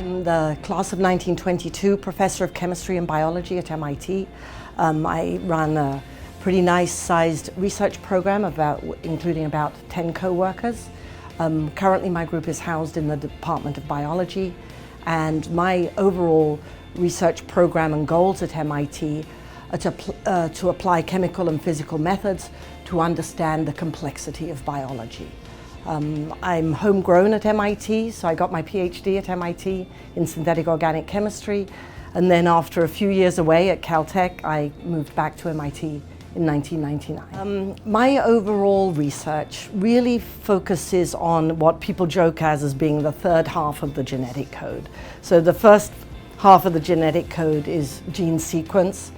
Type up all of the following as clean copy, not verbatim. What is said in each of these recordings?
I'm the class of 1922 professor of chemistry and biology at MIT. I run a pretty nice sized research program including about 10 co-workers. Currently my group is housed in the Department of Biology, and my overall research program and goals at MIT are to apply chemical and physical methods to understand the complexity of biology. I'm homegrown at MIT, so I got my PhD at MIT in synthetic organic chemistry, and then after a few years away at Caltech, I moved back to MIT in 1999. My overall research really focuses on what people joke as being the third half of the genetic code. So the first half of the genetic code is gene sequence,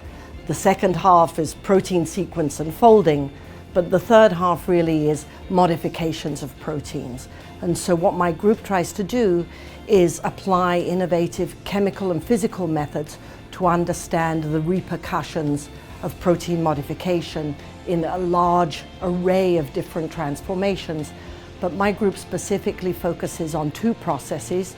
the second half is protein sequence and folding, but the third half really is modifications of proteins. And so what my group tries to do is apply innovative chemical and physical methods to understand the repercussions of protein modification in a large array of different transformations. But my group specifically focuses on two processes: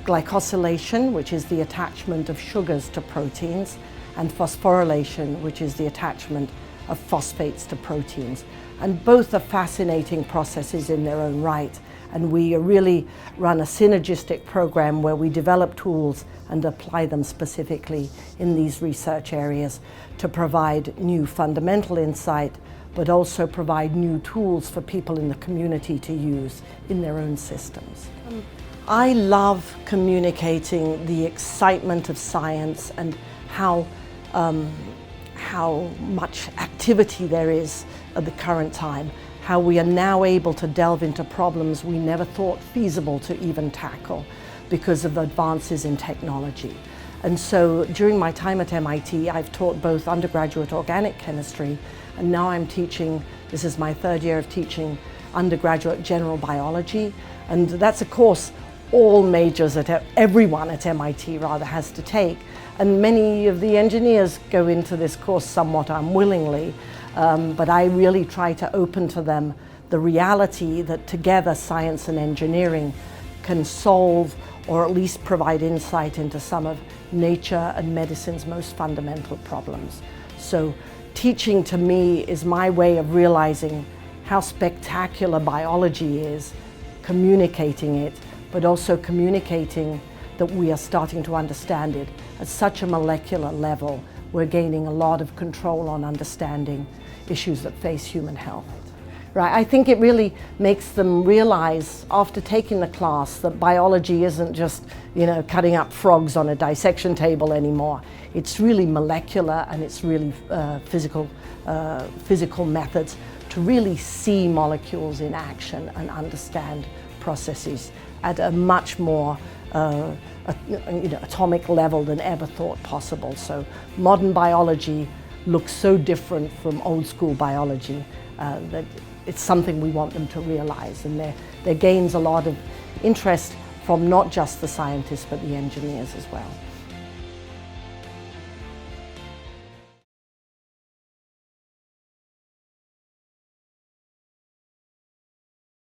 glycosylation, which is the attachment of sugars to proteins, and phosphorylation, which is the attachment of phosphates to proteins. And both are fascinating processes in their own right. And we really run a synergistic program where we develop tools and apply them specifically in these research areas to provide new fundamental insight, but also provide new tools for people in the community to use in their own systems. I love communicating the excitement of science and how much activity there is at the current time, how we are now able to delve into problems we never thought feasible to even tackle because of advances in technology. And so during my time at MIT, I've taught both undergraduate organic chemistry, and now I'm teaching, this is my third year of teaching undergraduate general biology, and that's a course all majors everyone at MIT rather has to take. And many of the engineers go into this course somewhat unwillingly, but I really try to open to them the reality that together science and engineering can solve or at least provide insight into some of nature and medicine's most fundamental problems. So teaching to me is my way of realizing how spectacular biology is, communicating it, but also communicating that we are starting to understand it at such a molecular level. We're gaining a lot of control on understanding issues that face human health. Right, I think it really makes them realize after taking the class that biology isn't just, cutting up frogs on a dissection table anymore. It's really molecular, and it's really physical methods to really see molecules in action and understand processes at a much more atomic level than ever thought possible. So modern biology looks so different from old school biology that it's something we want them to realize, and there gains a lot of interest from not just the scientists but the engineers as well.